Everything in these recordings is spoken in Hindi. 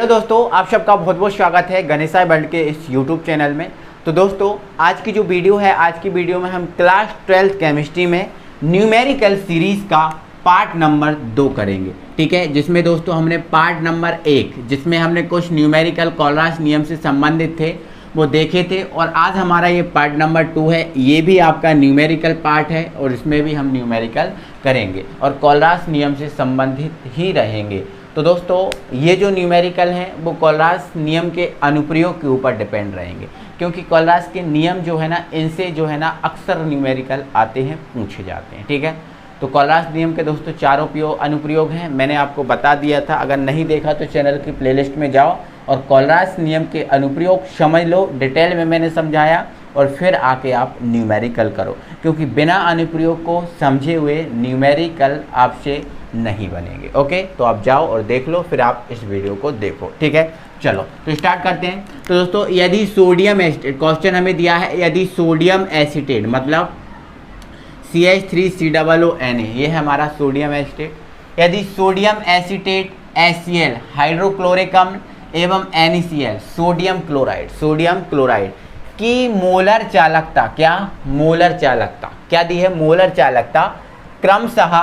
हेलो दोस्तों, आप सबका बहुत बहुत स्वागत है गणेशाय वर्ल्ड के इस यूट्यूब चैनल में। तो दोस्तों आज की जो वीडियो है, आज की वीडियो में हम क्लास 12th केमिस्ट्री में न्यूमेरिकल सीरीज़ का पार्ट नंबर 2 करेंगे। ठीक है, जिसमें दोस्तों हमने पार्ट नंबर 1 जिसमें हमने कुछ न्यूमेरिकल कोलरास नियम से संबंधित थे वो देखे थे, और आज हमारा ये पार्ट नंबर 2 है। ये भी आपका न्यूमेरिकल पार्ट है और इसमें भी हम न्यूमेरिकल करेंगे और कोलरास नियम से संबंधित ही रहेंगे। तो दोस्तों ये जो न्यूमेरिकल हैं वो कोलरास नियम के अनुप्रयोग के ऊपर डिपेंड रहेंगे, क्योंकि कोलरास के नियम जो है ना, इनसे जो है ना अक्सर न्यूमेरिकल आते हैं, पूछे जाते हैं। ठीक है, तो कोलरास नियम के दोस्तों 4 अनुप्रयोग हैं, मैंने आपको बता दिया था। अगर नहीं देखा तो चैनल की प्लेलिस्ट में जाओ और कोलरास नियम के अनुप्रयोग समझ लो, डिटेल में मैंने समझाया, और फिर आके आप न्यूमेरिकल करो, क्योंकि बिना अनुप्रयोग को समझे हुए न्यूमेरिकल आपसे नहीं बनेंगे। ओके, तो आप जाओ और देख लो, फिर आप इस वीडियो को देखो। ठीक है, चलो तो स्टार्ट करते हैं। तो दोस्तों यदि सोडियम एसिटेट, क्वेश्चन हमें दिया है, यदि सोडियम एसिटेट मतलब CH3COONA, ये है हमारा सोडियम एसिटेट। यदि सोडियम एसिटेट HCl हाइड्रोक्लोरिक अम्ल एवं NaCl सोडियम क्लोराइड की मोलर चालकता, क्या मोलर चालकता क्या दी है, मोलर चालकता क्रमशः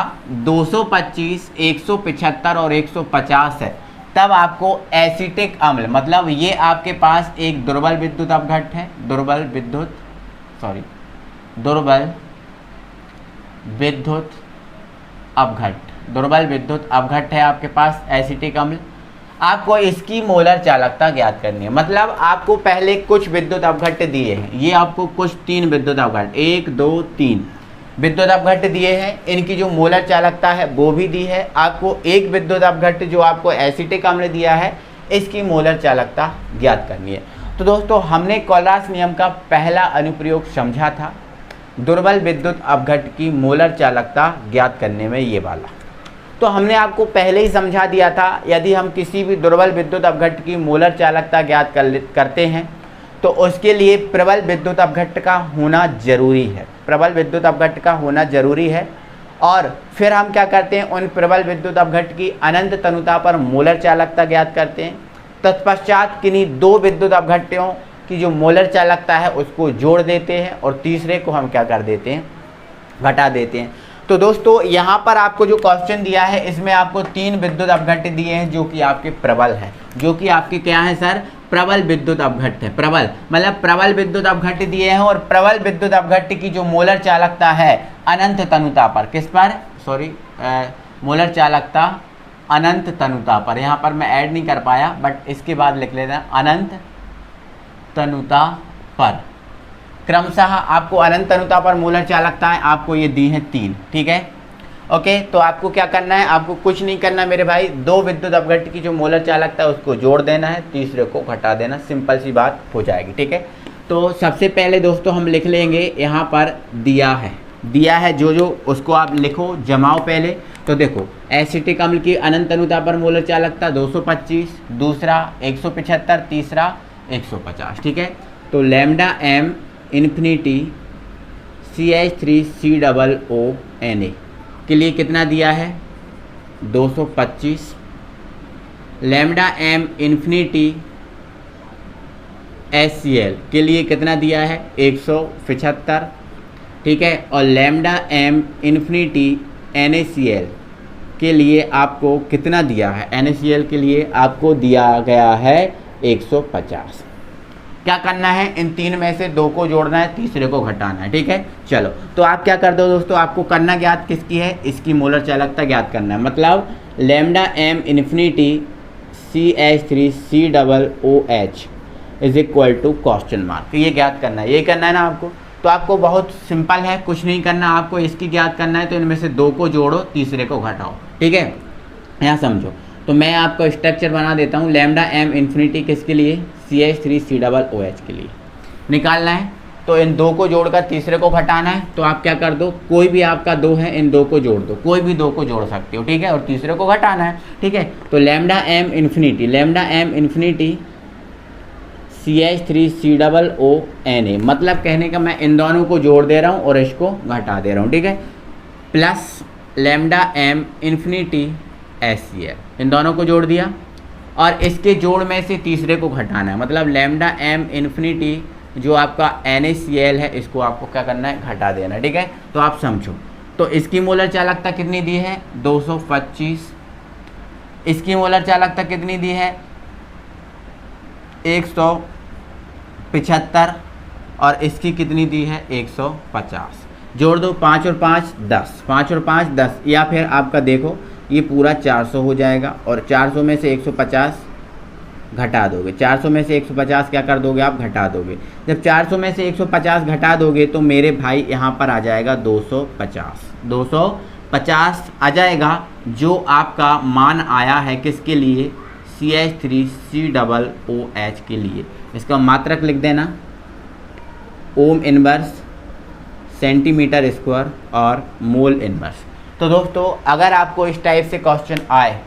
225, 175 और 150 है, तब आपको एसिटिक अम्ल मतलब ये आपके पास एक दुर्बल विद्युत अपघट्ट है, दुर्बल विद्युत अपघट्ट है आपके पास एसिटिक अम्ल। आपको इसकी मोलर चालकता ज्ञात करनी है। मतलब आपको पहले कुछ विद्युत अपघट्ट दिए हैं, ये आपको कुछ 3 विद्युत अपघट्ट, 1 2 3 विद्युत अपघट्ट दिए हैं, इनकी जो मोलर चालकता है वो भी दी है। आपको एक विद्युत अपघट्ट जो आपको एसिटिक अम्ल दिया है, इसकी मोलर चालकता ज्ञात करनी है। तो दोस्तों हमने कोलरास नियम का पहला अनुप्रयोग समझा था, दुर्बल विद्युत अपघट्ट की मोलर चालकता ज्ञात करने में, ये वाला। तो हमने आपको पहले ही समझा दिया था, यदि हम किसी भी दुर्बल विद्युत अपघट्ट की मोलर चालकता ज्ञात करते हैं तो उसके लिए प्रबल विद्युत अपघट्ट का होना जरूरी है, प्रबल विद्युत अपघट्ट का होना जरूरी है। और फिर हम क्या करते हैं, उन प्रबल विद्युत अपघट्ट की अनंत तनुता पर मोलर चालकता ज्ञात करते हैं। तत्पश्चात किन्हीं 2 विद्युत अपघट्टों की जो मोलर चालकता है उसको जोड़ देते हैं और तीसरे को हम क्या कर देते हैं, घटा देते हैं। तो दोस्तों यहाँ पर आपको जो क्वेश्चन दिया है, इसमें आपको 3 विद्युत अपघट्ट दिए हैं जो कि आपके प्रबल हैं, जो कि आपके क्या है सर, प्रबल विद्युत अपघट्ट है। प्रबल मतलब प्रबल विद्युत अपघट्ट दिए हैं, और प्रबल विद्युत अपघट्ट की जो मोलर चालकता है अनंत तनुता पर, किस पर, मोलर चालकता अनंत तनुता पर, यहाँ पर मैं ऐड नहीं कर पाया बट इसके बाद लिख लेना, अनंत तनुता पर, क्रमशः आपको अनंत तनुता पर मोलर चालकता है, आपको ये दी है 3। ठीक है, ओके। तो आपको क्या करना है, आपको कुछ नहीं करना मेरे भाई, 2 विद्युत अपघट्ट की जो मोलर चालकता है उसको जोड़ देना है, तीसरे को घटा देना, सिंपल सी बात हो जाएगी। ठीक है, तो सबसे पहले दोस्तों हम लिख लेंगे, यहाँ पर दिया है जो उसको आप लिखो, जमाओ पहले। तो देखो एसिटिक अम्ल की अनंत तनुता पर मोलर चालकता 225, दूसरा 175, तीसरा 150। ठीक है, तो लैम्डा m इन्फिनिटी CH3COONA के लिए कितना दिया है, 225। लैम्डा m इन्फिनिटी HCl के लिए कितना दिया है, 175। ठीक है, और लैम्डा m इन्फिनिटी NaCl के लिए आपको कितना दिया है, NaCl के लिए आपको दिया गया है 150। क्या करना है, इन 3 में से 2 को जोड़ना है, तीसरे को घटाना है। ठीक है, चलो तो आप क्या कर दो दोस्तों, आपको करना ज्ञात किसकी है, इसकी मोलर चालकता ज्ञात करना है। मतलब lambda m infinity CH3COOH is equal to question mark, ये ज्ञात करना है, ये करना है ना आपको। तो आपको बहुत सिंपल है, कुछ नहीं करना, आपको इसकी ज्ञात करना है। तो इनमें से 2 को जोड़ो, तीसरे को घटाओ। ठीक है, यहाँ समझो। तो मैं आपको स्ट्रक्चर बना देता हूँ, लैम्डा m इन्फिनिटी किसके लिए, CH3COOH के लिए निकालना है। तो इन 2 को जोड़कर तीसरे को घटाना है। तो आप क्या कर दो, कोई भी आपका 2 है, इन 2 को जोड़ दो, कोई भी 2 को जोड़ सकते हो। ठीक है, और तीसरे को घटाना है। ठीक है, तो लैम्डा m इन्फिनिटी CH3COONA, मतलब कहने का मैं इन दोनों को जोड़ दे रहा हूँ और इसको घटा दे रहा हूँ। ठीक है, plus lambda m infinity HCl, इन दोनों को जोड़ दिया, और इसके जोड़ में से तीसरे को घटाना है, मतलब लैम्डा एम इन्फिनिटी जो आपका NaCl है इसको आपको क्या करना है, घटा देना। ठीक है, तो आप समझो। तो इसकी मोलर चालकता कितनी दी है, 225। इसकी मोलर चालकता कितनी दी है, 175। और इसकी कितनी दी है, 150। जोड़ दो, 5 और 5 10, 5 और 5 10, या फिर आपका देखो ये पूरा 400 हो जाएगा। और 400 में से 150 घटा दोगे, 400 में से 150 क्या कर दोगे आप, घटा दोगे। जब 400 में से 150 घटा दोगे तो मेरे भाई यहाँ पर आ जाएगा 250 आ जाएगा, जो आपका मान आया है किसके लिए, CH3COOH के लिए। इसका मात्रक लिख देना, ओम इनवर्स, सेंटीमीटर स्क्वायर और मोल इनवर्स। तो दोस्तों अगर आपको इस टाइप से क्वेश्चन आए,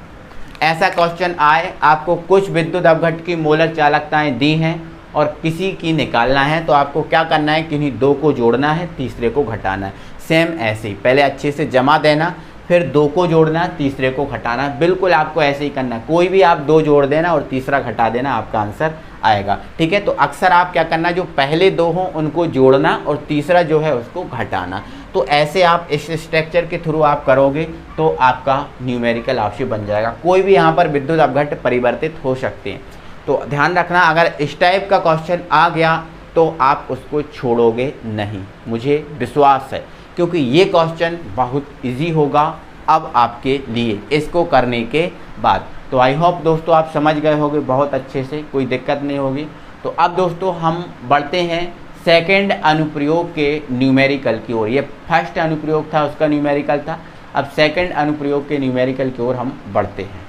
ऐसा क्वेश्चन आए, आपको कुछ विद्युत अपघट्ट की मोलर चालकताएं दी हैं और किसी की निकालना है, तो आपको क्या करना है, किन्हीं दो को जोड़ना है, तीसरे को घटाना है। सेम ऐसे ही पहले अच्छे से जमा देना, फिर दो को जोड़ना, तीसरे को घटाना। बिल्कुल आपको ऐसे ही करना है, कोई भी आप दो जोड़ देना और तीसरा घटा देना, आपका आंसर आएगा। ठीक है, तो अक्सर आप क्या करना, जो पहले दो हों उनको जोड़ना और तीसरा जो है उसको घटाना। तो ऐसे आप इस स्ट्रक्चर के थ्रू आप करोगे तो आपका न्यूमेरिकल ऑप्शन बन जाएगा। कोई भी यहाँ पर विद्युत अपघट्ट परिवर्तित हो सकते हैं, तो ध्यान रखना, अगर इस टाइप का क्वेश्चन आ गया तो आप उसको छोड़ोगे नहीं, मुझे विश्वास है, क्योंकि ये क्वेश्चन बहुत इजी होगा अब आपके लिए इसको करने के बाद। तो आई होप दोस्तों आप समझ गए होंगे बहुत अच्छे से, कोई दिक्कत नहीं होगी। तो अब दोस्तों हम बढ़ते हैं सेकंड अनुप्रयोग के न्यूमेरिकल की ओर। ये फर्स्ट अनुप्रयोग था उसका न्यूमेरिकल था, अब सेकंड अनुप्रयोग के न्यूमेरिकल की ओर हम बढ़ते हैं।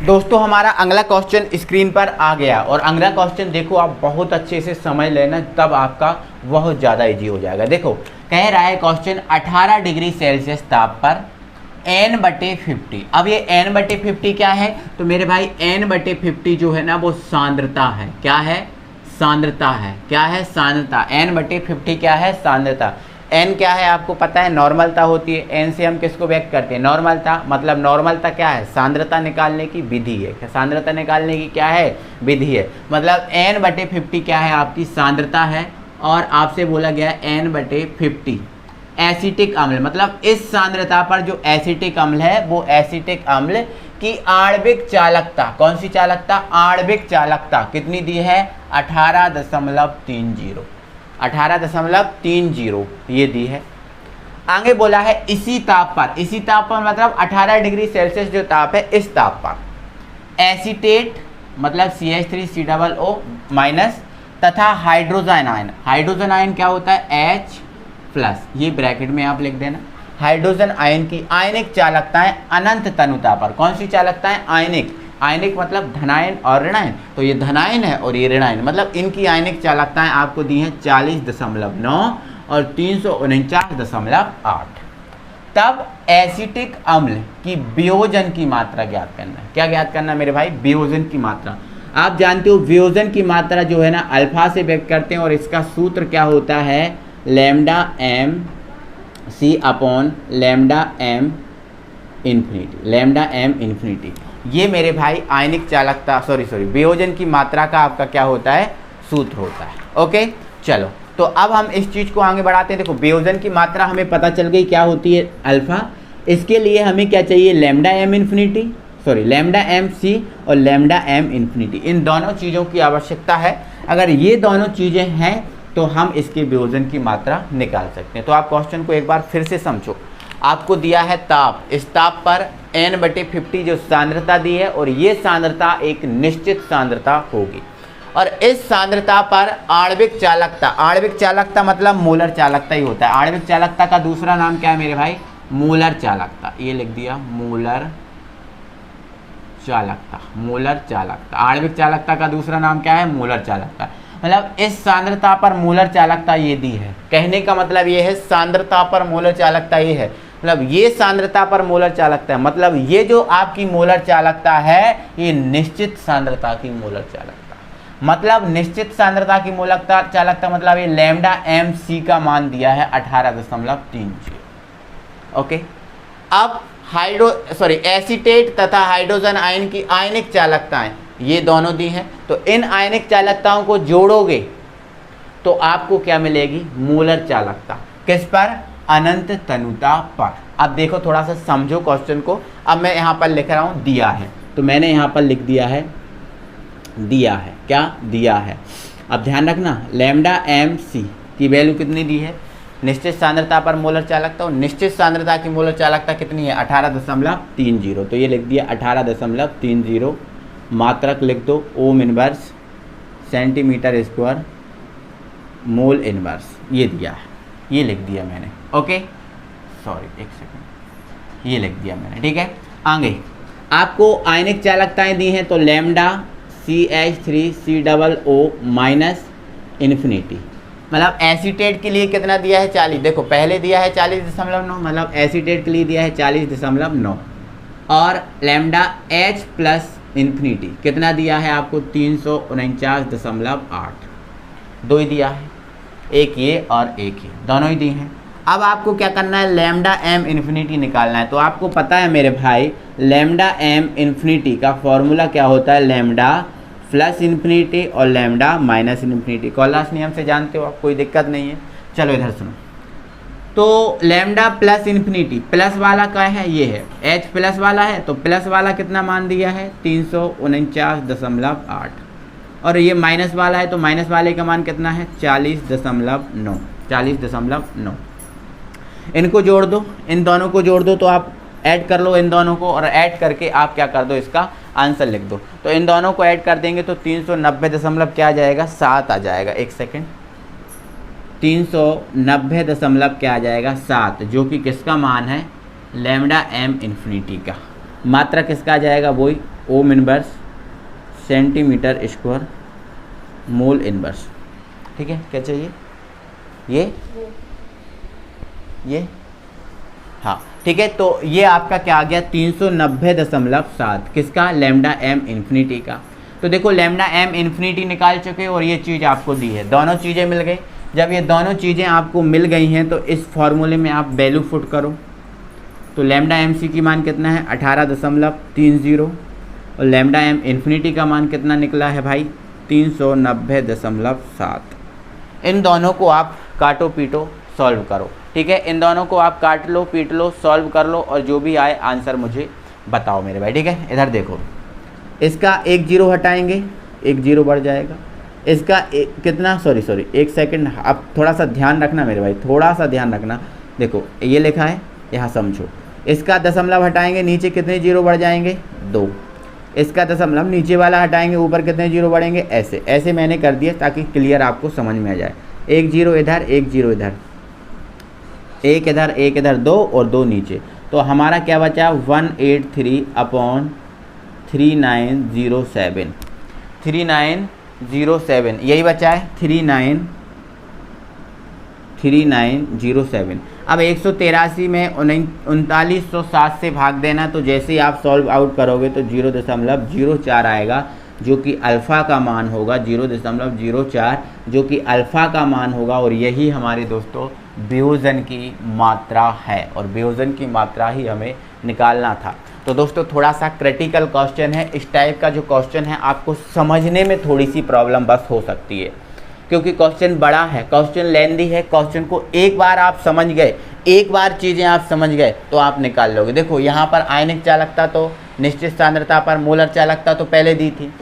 दोस्तों हमारा अगला क्वेश्चन स्क्रीन पर आ गया और अगला क्वेश्चन देखो आप बहुत अच्छे से समझ लेना, तब आपका बहुत ज़्यादा इजी हो जाएगा। देखो कह रहा है क्वेश्चन 18 डिग्री सेल्सियस ताप पर N/50। अब ये N/50 क्या है, तो मेरे भाई N/50 जो है ना वो सांद्रता है। क्या है, सांद्रता है। क्या है, सांद्रता। N/50 क्या है, सांद्रता। N क्या है आपको पता है, नॉर्मलता होती है। N से हम किसको व्यक्त करते हैं, नॉर्मलता। मतलब नॉर्मलता क्या है, सांद्रता निकालने की विधि है। सांद्रता निकालने की क्या है, विधि है। मतलब N/50 क्या है, आपकी सांद्रता है। और आपसे बोला गया N/50 एसिटिक अम्ल, मतलब इस सांद्रता पर जो एसिटिक अम्ल है वो एसिटिक अम्ल की आणविक चालकता, कौन सी चालकता, आणविक चालकता कितनी दी है, 18.30। 18.30 ये दी है। आगे बोला है इसी ताप पर, इसी ताप पर मतलब 18 डिग्री सेल्सियस जो ताप है, इस ताप पर एसीटेट मतलब CH3COO माइनस तथा हाइड्रोजन आयन, हाइड्रोजन आयन क्या होता है, H प्लस, ये ब्रैकेट में आप लिख देना। हाइड्रोजन आयन की आयनिक चालकताएं अनंत तनुता पर, कौन सी चालकताएं, आयनिक। आयनिक मतलब धनायन और ऋणायन, तो ये धनायन है और ये ऋणायन, मतलब इनकी आयनिक चालकताएं आपको दी हैं 40.9 और 349.8। तब एसिटिक अम्ल की वियोजन की मात्रा ज्ञात करना है। क्या ज्ञात करना मेरे भाई, वियोजन की मात्रा। आप जानते हो वियोजन की मात्रा जो है ना अल्फा से व्यक्त करते हैं और इसका सूत्र क्या होता है, lambda m c upon lambda m infinity, lambda m infinity. ये मेरे भाई आयनिक चालकता वियोजन की मात्रा का आपका क्या होता है, सूत्र होता है। ओके चलो, तो अब हम इस चीज़ को आगे बढ़ाते हैं। देखो वियोजन की मात्रा हमें पता चल गई क्या होती है, अल्फा। इसके लिए हमें क्या चाहिए, lambda m infinity, lambda m c और लैम्डा एम इन्फिनिटी। इन दोनों चीज़ों की आवश्यकता है। अगर ये दोनों चीज़ें हैं तो हम इसके वियोजन की मात्रा निकाल सकते हैं। तो आप क्वेश्चन को एक बार फिर से समझो। आपको दिया है ताप, इस ताप पर N/50 जो सांद्रता दी है और ये सांद्रता एक निश्चित सांद्रता होगी और इस सांद्रता पर आणविक चालकता, आणविक चालकता मतलब मोलर चालकता ही होता है। आणविक चालकता का दूसरा नाम क्या है मेरे भाई, मोलर चालकता। ये लिख दिया, मोलर चालकता, मोलर चालकता। आणविक चालकता का दूसरा नाम क्या है, मोलर चालकता। मतलब इस सांद्रता पर मोलर चालकता ये दी है। कहने का मतलब ये है सांद्रता पर मोलर चालकता ये है, मतलब ये सांद्रता पर मोलर चालकता है, मतलब ये जो आपकी मोलर चालकता है ये निश्चित सांद्रता की मोलर चालकता, मतलब निश्चित सांद्रता की मोलर चालकता मतलब ये लैम्डा एम सी का मान दिया है 18.30। ओके, अब एसीटेट तथा हाइड्रोजन आयन की आयनिक चालकताएं ये दोनों दी हैं। तो इन आयनिक चालकताओं को जोड़ोगे तो आपको क्या मिलेगी, मोलर चालकता। किस पर, अनंत तनुता पर। अब देखो थोड़ा सा समझो क्वेश्चन को। अब मैं यहाँ पर लिख रहा हूँ दिया है, तो मैंने यहाँ पर लिख दिया है दिया है, क्या दिया है। अब ध्यान रखना लैम्डा एम सी की वैल्यू कितनी दी है, निश्चित सांद्रता पर मोलर चालकता, और निश्चित सांद्रता की मोलर चालकता कितनी है 18.30। तो ये लिख दिया 18.30। मात्रक लिख दो ohm inverse centimetre square mole inverse, ये दिया है, ये लिख दिया मैंने। ओके सॉरी एक सेकंड, ये लिख दिया मैंने, ठीक है। आगे आपको आयनिक चालकताएं दी हैं, तो लैम्डा CH3COO माइनस इन्फिनिटी, मतलब एसीटेट के लिए कितना दिया है 40। देखो पहले दिया है 40.9, मतलब एसीटेट के लिए दिया है 40.9, और लैम्डा H प्लस इन्फिनिटी कितना दिया है आपको 349.8। दो ही दिया है, एक ये और एक ये, दोनों ही दी हैं। अब आपको क्या करना है, लैम्डा एम इन्फिनिटी निकालना है। तो आपको पता है मेरे भाई लैम्डा एम इन्फिनिटी का फॉर्मूला क्या होता है, लैम्डा प्लस इन्फिनिटी और लैम्डा माइनस इन्फिनिटी। कॉलास नियम से जानते हो आप, कोई दिक्कत नहीं है। चलो इधर सुनो, तो लैम्डा प्लस इन्फिनिटी, प्लस वाला क्या है, ये है H प्लस वाला है, तो प्लस वाला कितना मान दिया है 349.8, और ये माइनस वाला है, तो माइनस वाले का मान कितना है 40.9। इनको जोड़ दो, इन दोनों को जोड़ दो, तो आप ऐड कर लो इन दोनों को, और ऐड करके आप क्या कर दो, इसका आंसर लिख दो। तो इन दोनों को ऐड कर देंगे तो 390 क्या आ जाएगा 7 आ जाएगा। एक सेकेंड, 390 क्या आ जाएगा 7, जो कि किसका मान है, लैम्डा एम इन्फिनिटी का। मात्रा किसका आ जाएगा, वही ohm inverse centimetre square mole inverse, ठीक है। क्या चाहिए, ये हाँ ठीक है। तो ये आपका क्या आ गया 390.7, किसका, लैम्डा एम इन्फिनिटी का। तो देखो लैम्डा एम इन्फिनिटी निकाल चुके और ये चीज़ आपको दी है, दोनों चीज़ें मिल गई। जब ये दोनों चीज़ें आपको मिल गई हैं तो इस फॉर्मूले में आप वैल्यू पुट करो। तो लैम्डा एम सी की मान कितना है 18.30, और लैम्डा एम इन्फिनिटी का मान कितना निकला है भाई 390.7। इन दोनों को आप काटो पीटो सॉल्व करो, ठीक है। इन दोनों को आप काट लो पीट लो सॉल्व कर लो, और जो भी आए आंसर मुझे बताओ मेरे भाई, ठीक है। इधर देखो, इसका एक जीरो हटाएंगे, एक जीरो बढ़ जाएगा। इसका कितना, सॉरी एक सेकंड, आप थोड़ा सा ध्यान रखना मेरे भाई, थोड़ा सा ध्यान रखना। देखो ये लिखा है, यहाँ समझो। इसका दशमलव हटाएंगे, नीचे कितने जीरो बढ़ जाएंगे 2। इसका दशमलव नीचे वाला हटाएंगे, ऊपर कितने जीरो बढ़ेंगे, ऐसे ऐसे मैंने कर दिया ताकि क्लियर आपको समझ में आ जाए। एक जीरो इधर, एक जीरो इधर, एक इधर, एक इधर, 2 और 2 नीचे। तो हमारा क्या बचा 183/3907, 3907 यही बचा है 3907। अब 183 में 3907 से भाग देना, तो जैसे ही आप सॉल्व आउट करोगे तो 0.04 आएगा, जो कि अल्फ़ा का मान होगा 0.04, जो कि अल्फ़ा का मान होगा। और यही हमारे दोस्तों वियोजन की मात्रा है, और वियोजन की मात्रा ही हमें निकालना था। तो दोस्तों थोड़ा सा क्रिटिकल क्वेश्चन है, इस टाइप का जो क्वेश्चन है आपको समझने में थोड़ी सी प्रॉब्लम बस हो सकती है, क्योंकि क्वेश्चन बड़ा है, क्वेश्चन लेंदी है। क्वेश्चन को एक बार आप समझ गए, एक बार चीज़ें आप समझ गए तो आप निकाल लोगे। देखो यहाँ पर आयनिक चालकता तो निश्चित सांद्रता पर मोलर चालकता तो पहले दी थी,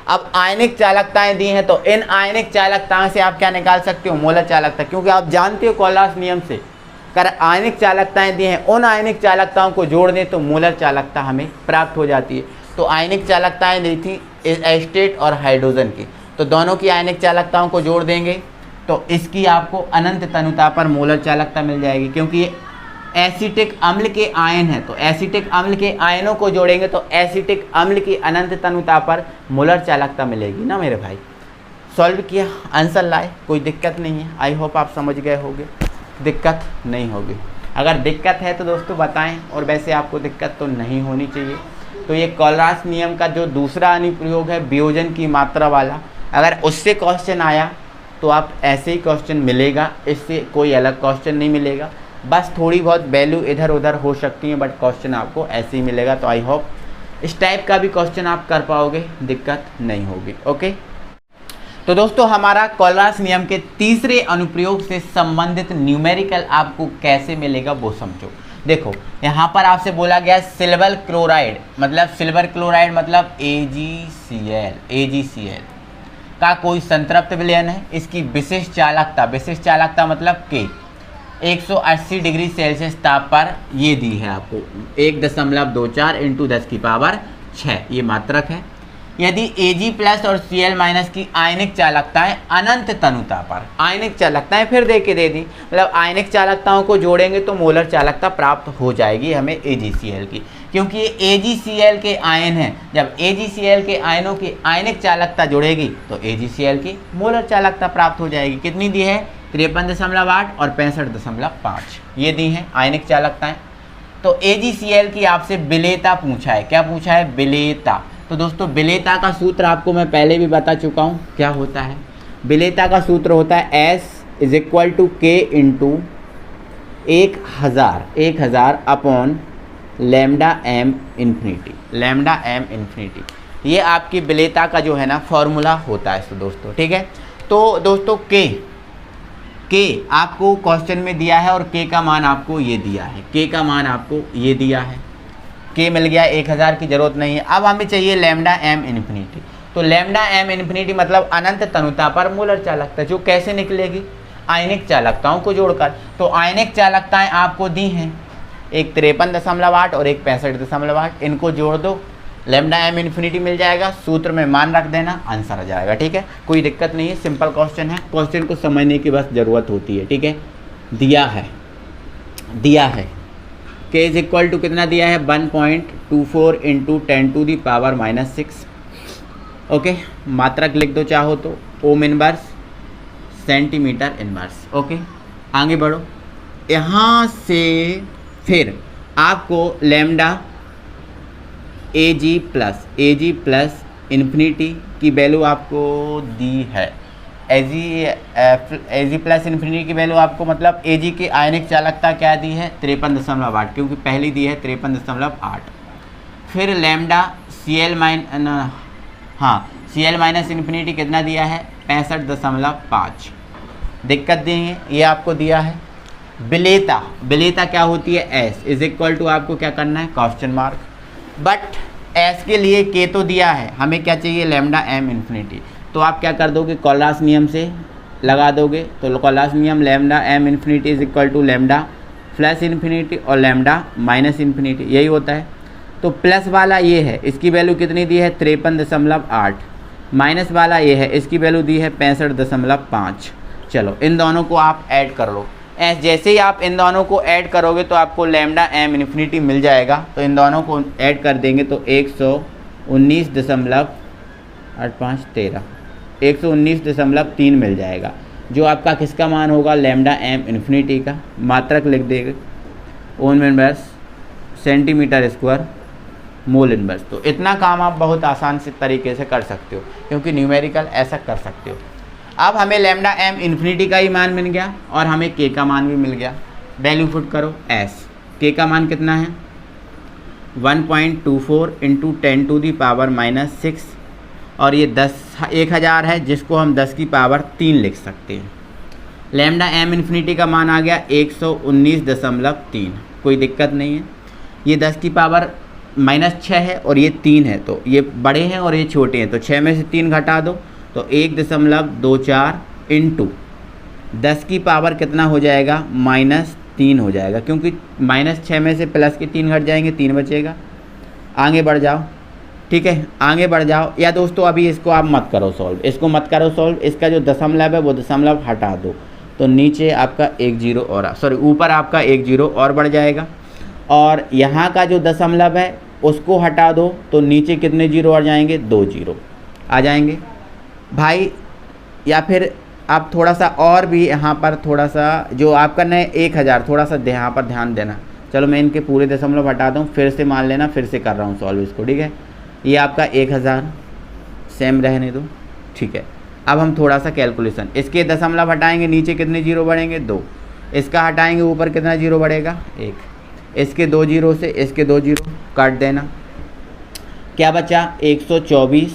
अब आयनिक चालकताएं दी हैं, तो इन आयनिक चालकताओं से आप क्या निकाल सकते हो, मोलर चालकता। क्योंकि आप जानते हो कॉलास नियम से कर आयनिक चालकताएं दी हैं, उन आयनिक चालकताओं को जोड़ दें तो मोलर चालकता हमें प्राप्त हो जाती है। तो आयनिक चालकताएं दी थी एस्टेट और हाइड्रोजन की, तो दोनों की आयनिक चालकताओं को जोड़ देंगे तो इसकी आपको अनंत तनुता पर मोलर चालकता मिल जाएगी। क्योंकि ये एसिटिक अम्ल के आयन है, तो एसिटिक अम्ल के आयनों को जोड़ेंगे तो एसिटिक अम्ल की अनंत तनुता पर मोलर चालकता मिलेगी ना मेरे भाई। सॉल्व किया, आंसर लाए, कोई दिक्कत नहीं है। आई होप आप समझ गए होंगे, दिक्कत नहीं होगी। अगर दिक्कत है तो दोस्तों बताएं, और वैसे आपको दिक्कत तो नहीं होनी चाहिए। तो ये कॉलरास नियम का जो दूसरा अनुप्रयोग है वियोजन की मात्रा वाला, अगर उससे क्वेश्चन आया तो आप ऐसे ही क्वेश्चन मिलेगा, इससे कोई अलग क्वेश्चन नहीं मिलेगा। बस थोड़ी बहुत वैल्यू इधर उधर हो सकती है, बट क्वेश्चन आपको ऐसे ही मिलेगा। तो आई होप इस टाइप का भी क्वेश्चन आप कर पाओगे, दिक्कत नहीं होगी। ओके, तो दोस्तों हमारा कोलरास नियम के तीसरे अनुप्रयोग से संबंधित न्यूमेरिकल आपको कैसे मिलेगा वो समझो। देखो यहाँ पर आपसे बोला गया सिल्वर क्लोराइड, मतलब सिल्वर क्लोराइड मतलब AgCl का कोई संतृप्त विलयन है। इसकी विशिष्ट चालकता मतलब K 180 डिग्री सेल्सियस ताप पर ये दी है आपको 1.24 इंटू 10⁶ ये मात्रक है। यदि Ag+ और Cl- की आयनिक चालकताएं अनंत तनुता पर, आयनिक चालकताएं फिर दे दी, मतलब आयनिक चालकताओं को जोड़ेंगे तो मोलर चालकता प्राप्त हो जाएगी हमें AgCl की, क्योंकि ये AgCl के आयन हैं। जब AgCl के आयनों की आयनिक चालकता जुड़ेगी तो AgCl की मोलर चालकता प्राप्त हो जाएगी। कितनी दी है? 53.8 और 65.5 ये दी हैं आयनिक चालकताएं। तो AgCl की आपसे विलेयता पूछा है। क्या पूछा है? विलेयता। तो दोस्तों विलेयता का सूत्र आपको मैं पहले भी बता चुका हूँ, क्या होता है। विलेयता का सूत्र होता है S = K × 1000 अपॉन λm ∞। ये आपकी विलेयता का जो है ना फॉर्मूला होता है। तो दोस्तों ठीक है, तो दोस्तों K आपको क्वेश्चन में दिया है और K का मान आपको ये दिया है, K का मान आपको ये दिया है, K मिल गया, 1000 की जरूरत नहीं है। अब हमें चाहिए λm∞। तो λm∞ मतलब अनंत तनुता पर मोलर चालकता, जो कैसे निकलेगी? आयनिक चालकताओं को जोड़कर। तो आयनिक चालकताएं आपको दी हैं, एक 53.8 और एक 65.8, इनको जोड़ दो, λm∞ मिल जाएगा। सूत्र में मान रख देना, आंसर आ जाएगा। ठीक है, कोई दिक्कत नहीं है, सिंपल क्वेश्चन है, क्वेश्चन को समझने की बस ज़रूरत होती है। ठीक है, दिया है K = कितना दिया है? 1.24 × 10⁻⁻⁶। ओके, मात्रक लिख दो चाहो तो, ohm inverse, centimetre inverse. Okay, आगे बढ़ो। यहाँ से फिर आपको लैम्डा Ag+ इन्फिनिटी की वैल्यू आपको दी है। Ag+ इन्फिनिटी की वैल्यू आपको मतलब Ag की आयनिक चालकता क्या दी है? 53.8, क्योंकि पहली दी है 53.8। फिर लैम्डा Cl- इन्फिनिटी कितना दिया है? 65.5। दिक्कत दी है, ये आपको दिया है। विलेयता क्या होती है? S = आपको क्या करना है? Question mark. बट S के लिए K तो दिया है, हमें क्या चाहिए? λm∞। तो आप क्या कर दोगे? कोलरास नियम से लगा दोगे। तो कोलरास नियम λm∞ = लैम्डा प्लस इन्फिनिटी और लैम्डा माइनस इन्फिनिटी, यही होता है। तो प्लस वाला ये है, इसकी वैल्यू कितनी दी है? 53.8। माइनस वाला ये है, इसकी वैल्यू दी है 65.5। चलो इन दोनों को आप ऐड कर लो। जैसे ही आप इन दोनों को ऐड करोगे तो आपको λm∞ मिल जाएगा। तो इन दोनों को ऐड कर देंगे तो 119.3 मिल जाएगा, जो आपका किसका मान होगा? λm∞ का। मात्रक लिख देंगे, ओम इनवर्स, सेंटीमीटर² मोल इनवर्स। तो इतना काम आप बहुत आसान से तरीके से कर सकते हो, क्योंकि न्यूमेरिकल ऐसा कर सकते हो। अब हमें λm∞ का ही मान मिल गया और हमें K का मान भी मिल गया। वैल्यू पुट करो S। K का मान कितना है? 1.24 × 10⁻⁻⁶, और ये 1000 है, जिसको हम 10⁻³ लिख सकते हैं। λm∞ का मान आ गया 119.3। कोई दिक्कत नहीं है। ये 10⁻⁻6 है और ये 3 है, तो ये बड़े हैं और ये छोटे हैं, तो 6 में से 3 घटा दो तो 1.24 इंटू 10⁻³ कितना हो जाएगा? -3 हो जाएगा, क्योंकि -6 में से प्लस के 3 घट जाएंगे, 3 बचेगा। आगे बढ़ जाओ। ठीक है, आगे बढ़ जाओ। या दोस्तों अभी इसको आप मत करो सॉल्व, इसका जो दशमलव है वो दशमलव हटा दो, तो नीचे आपका 1 0 और ऊपर आपका 1 0 और बढ़ जाएगा। और यहाँ का जो दशमलव है उसको हटा दो तो नीचे कितने 0 आ जाएंगे? 2 0 आ जाएंगे भाई। या फिर आप थोड़ा सा और भी यहाँ पर थोड़ा सा जो आप करना है 1000, थोड़ा सा यहाँ पर ध्यान देना। चलो मैं इनके पूरे दशमलव हटा दूँ, फिर से मान लेना, फिर से कर रहा हूँ सॉल्व इसको। ठीक है, ये आपका 1000 सेम रहने दो। ठीक है, अब हम थोड़ा सा कैलकुलेशन, इसके दशमलव हटाएंगे, नीचे कितने 0 बढ़ेंगे? 2। इसका हटाएंगे ऊपर कितना जीरो बढ़ेगा 1। इसके 2 जीरो से इसके 2 जीरो काट देना, क्या बचा 124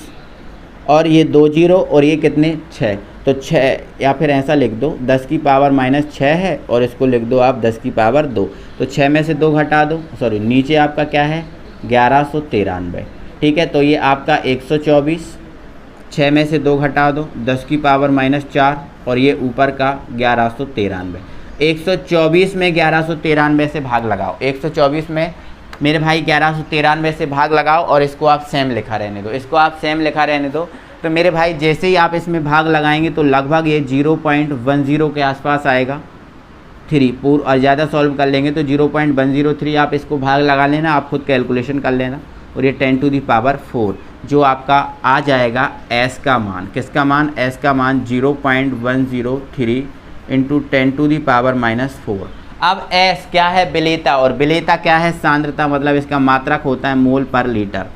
और ये 2 जीरो और ये कितने 6, तो 6 या फिर ऐसा लिख दो 10 की पावर -6 है और इसको लिख दो आप 10 की पावर 2। तो 6 में से 2 घटा दो, सॉरी नीचे आपका क्या है 1193। ठीक है, तो ये आपका 124, 6 में से 2 घटा दो 10 की पावर -4 और ये ऊपर का 1193। 124 में 1193 से भाग लगाओ, 124 में मेरे भाई 1193 से भाग लगाओ और इसको आप सेम लिखा रहने दो, इसको आप सेम लिखा रहने दो। तो मेरे भाई जैसे ही आप इसमें भाग लगाएंगे तो लगभग ये 0.10 के आसपास आएगा 3 पूरा, और ज़्यादा सॉल्व कर लेंगे तो 0.103 आप इसको भाग लगा लेना, आप खुद कैलकुलेशन कर लेना। और ये 10⁴ जो आपका आ जाएगा एस का मान, किसका मान एस का मान 0.103 इंटू 10⁻⁻⁴। अब एस क्या है विलेयता, और विलेयता क्या है सांद्रता, मतलब इसका मात्रक होता है मोल पर लीटर।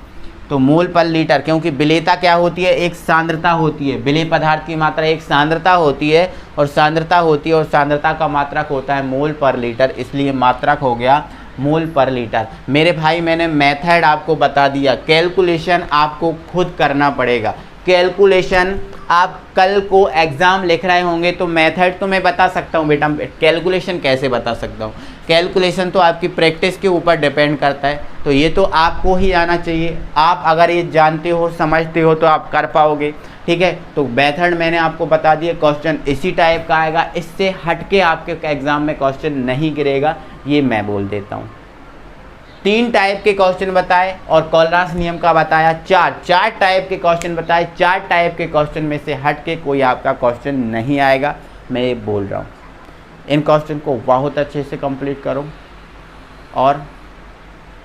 तो मोल पर लीटर, क्योंकि विलेयता क्या होती है एक सांद्रता होती है, विलेय पदार्थ की मात्रा एक सांद्रता होती है और सांद्रता होती है और सांद्रता का मात्रक होता है मोल पर लीटर, इसलिए मात्रक हो गया मोल पर लीटर। मेरे भाई मैंने मेथड आपको बता दिया, कैलकुलेशन आपको खुद करना पड़ेगा। कैलकुलेशन आप कल को एग्ज़ाम लिख रहे होंगे तो मेथड तो मैं बता सकता हूँ बेटा, कैलकुलेशन कैसे बता सकता हूँ, कैलकुलेशन तो आपकी प्रैक्टिस के ऊपर डिपेंड करता है। तो ये तो आपको ही आना चाहिए, आप अगर ये जानते हो समझते हो तो आप कर पाओगे। ठीक है, तो मेथड मैंने आपको बता दिया, क्वेश्चन इसी टाइप का आएगा, इससे हटके आपके एग्ज़ाम में क्वेश्चन नहीं गिरेगा, ये मैं बोल देता हूँ। 3 टाइप के क्वेश्चन बताए और कोलरास नियम का बताया 4 टाइप के क्वेश्चन बताए। 4 टाइप के क्वेश्चन में से हट के कोई आपका क्वेश्चन नहीं आएगा, मैं ये बोल रहा हूँ। इन क्वेश्चन को बहुत अच्छे से कंप्लीट करो और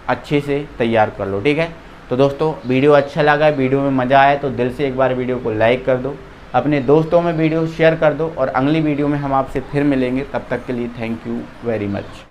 अच्छे से तैयार कर लो। ठीक है, तो दोस्तों वीडियो अच्छा लगा, वीडियो में मज़ा आया तो दिल से एक बार वीडियो को लाइक कर दो, अपने दोस्तों में वीडियो शेयर कर दो और अगली वीडियो में हम आपसे फिर मिलेंगे। तब तक के लिए थैंक यू वेरी मच।